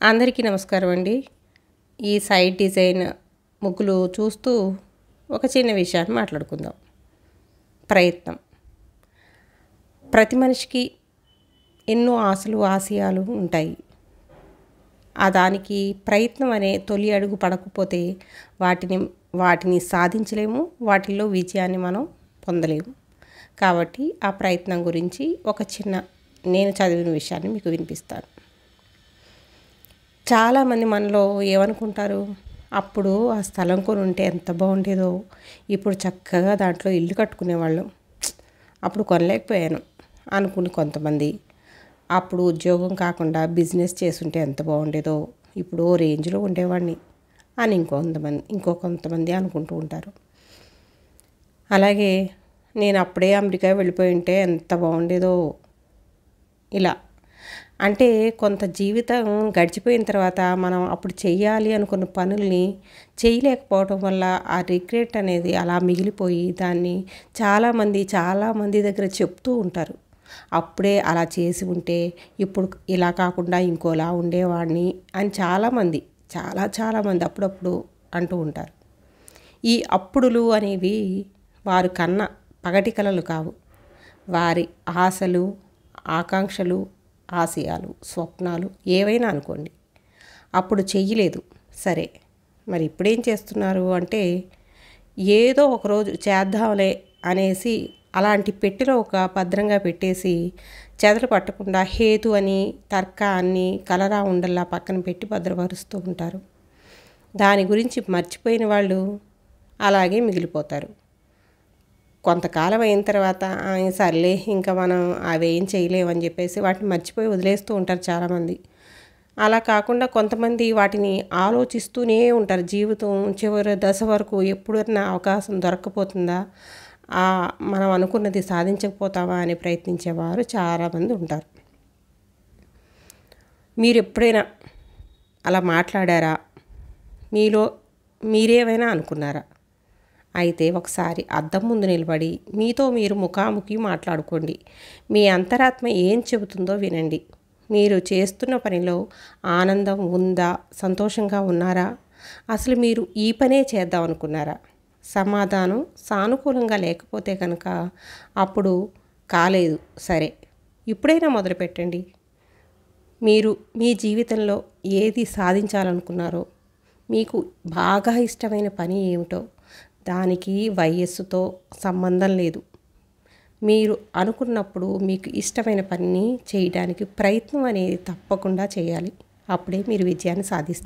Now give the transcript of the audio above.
అందరికీ నమస్కారం అండి. ఈ సైడ్ డిజైన్ ముగ్గులు చూస్తూ ఒక చిన్న విషయాన్ని మాట్లాడుకుందాం. ప్రయత్నం. ప్రతి మనిషికి ఎన్నో ఆశలు, ఆశయాలు ఉంటాయి. దానికి ప్రయత్నం అనే తొలి అడుగు పడకపోతే వాటిని సాధించలేము, వాటిల్లో విజయాన్ని మనం పొందలేము. కాబట్టి ఆ ప్రయత్నం గురించి ఒక చిన్న నేను చదివిన విషయాన్ని మీకు వినిపిస్తాను. చాలామంది మనలో ఏమనుకుంటారు, అప్పుడు ఆ స్థలం కొని ఉంటే ఎంత బాగుండేదో, ఇప్పుడు చక్కగా దాంట్లో ఇల్లు కట్టుకునేవాళ్ళం, అప్పుడు కొనలేకపోయాను అనుకుని కొంతమంది, అప్పుడు ఉద్యోగం కాకుండా బిజినెస్ చేసుంటే ఎంత బాగుండేదో, ఇప్పుడు ఓ రేంజ్లో ఉండేవాడిని అని ఇంకో కొంతమంది అనుకుంటూ ఉంటారు. అలాగే నేను అప్పుడే అమెరికా వెళ్ళిపోయి ఉంటే ఎంత బాగుండేదో, ఇలా అంటే కొంత జీవితం గడిచిపోయిన తర్వాత మనం అప్పుడు చెయ్యాలి అనుకున్న పనుల్ని చేయలేకపోవడం వల్ల ఆ రిగ్రెట్ అనేది అలా మిగిలిపోయి దాన్ని చాలామంది దగ్గర చెప్తూ ఉంటారు. అప్పుడే అలా చేసి ఉంటే ఇప్పుడు ఇలా కాకుండా ఇంకోలా ఉండేవాడిని అని చాలామంది అప్పుడప్పుడు అంటూ ఉంటారు. ఈ అప్పుడులు అనేవి వారు కన్న పగటి కలలు కావు, వారి ఆశలు, ఆకాంక్షలు, ఆశయాలు, స్వప్నాలు ఏవైనా అనుకోండి. అప్పుడు చెయ్యలేదు, సరే మరి ఇప్పుడేం చేస్తున్నారు అంటే, ఏదో ఒకరోజు చేద్దాంలే అనేసి అలాంటి పెట్టెలో ఒక భద్రంగా పెట్టేసి చెదలు పట్టకుండా హేతు అని, తర్కాన్ని కలరా ఉండల్లా పక్కన పెట్టి భద్రపరుస్తూ ఉంటారు. దాని గురించి మర్చిపోయిన వాళ్ళు అలాగే మిగిలిపోతారు. కొంతకాలం అయిన తర్వాత సర్లే ఇంకా మనం అవేం చేయలేమని చెప్పేసి వాటిని మర్చిపోయి వదిలేస్తూ ఉంటారు చాలామంది. అలా కాకుండా కొంతమంది వాటిని ఆలోచిస్తూనే ఉంటారు. జీవితం చివరి దశ వరకు ఎప్పుడన్నా అవకాశం దొరక్కపోతుందా, మనం అనుకున్నది సాధించకపోతామా అని ప్రయత్నించేవారు చాలామంది ఉంటారు. మీరు ఎప్పుడైనా అలా మాట్లాడారా? మీరేమైనా అనుకున్నారా? అయితే ఒకసారి అద్దం ముందు నిలబడి మీతో మీరు ముఖాముఖి మాట్లాడుకోండి. మీ అంతరాత్మ ఏం చెబుతుందో వినండి. మీరు చేస్తున్న పనిలో ఆనందం ఉందా? సంతోషంగా ఉన్నారా? అసలు మీరు ఈ పనే చేద్దాం అనుకున్నారా? సమాధానం సానుకూలంగా లేకపోతే కనుక అప్పుడు కాలేదు, సరే ఇప్పుడైనా మొదలుపెట్టండి. మీరు మీ జీవితంలో ఏది సాధించాలనుకున్నారో, మీకు బాగా ఇష్టమైన పని ఏమిటో, దానికి వయస్సుతో సంబంధం లేదు. మీరు అనుకున్నప్పుడు మీకు ఇష్టమైన పనిని చేయడానికి ప్రయత్నం అనేది తప్పకుండా చేయాలి. అప్పుడే మీరు విజయాన్ని సాధిస్తారు.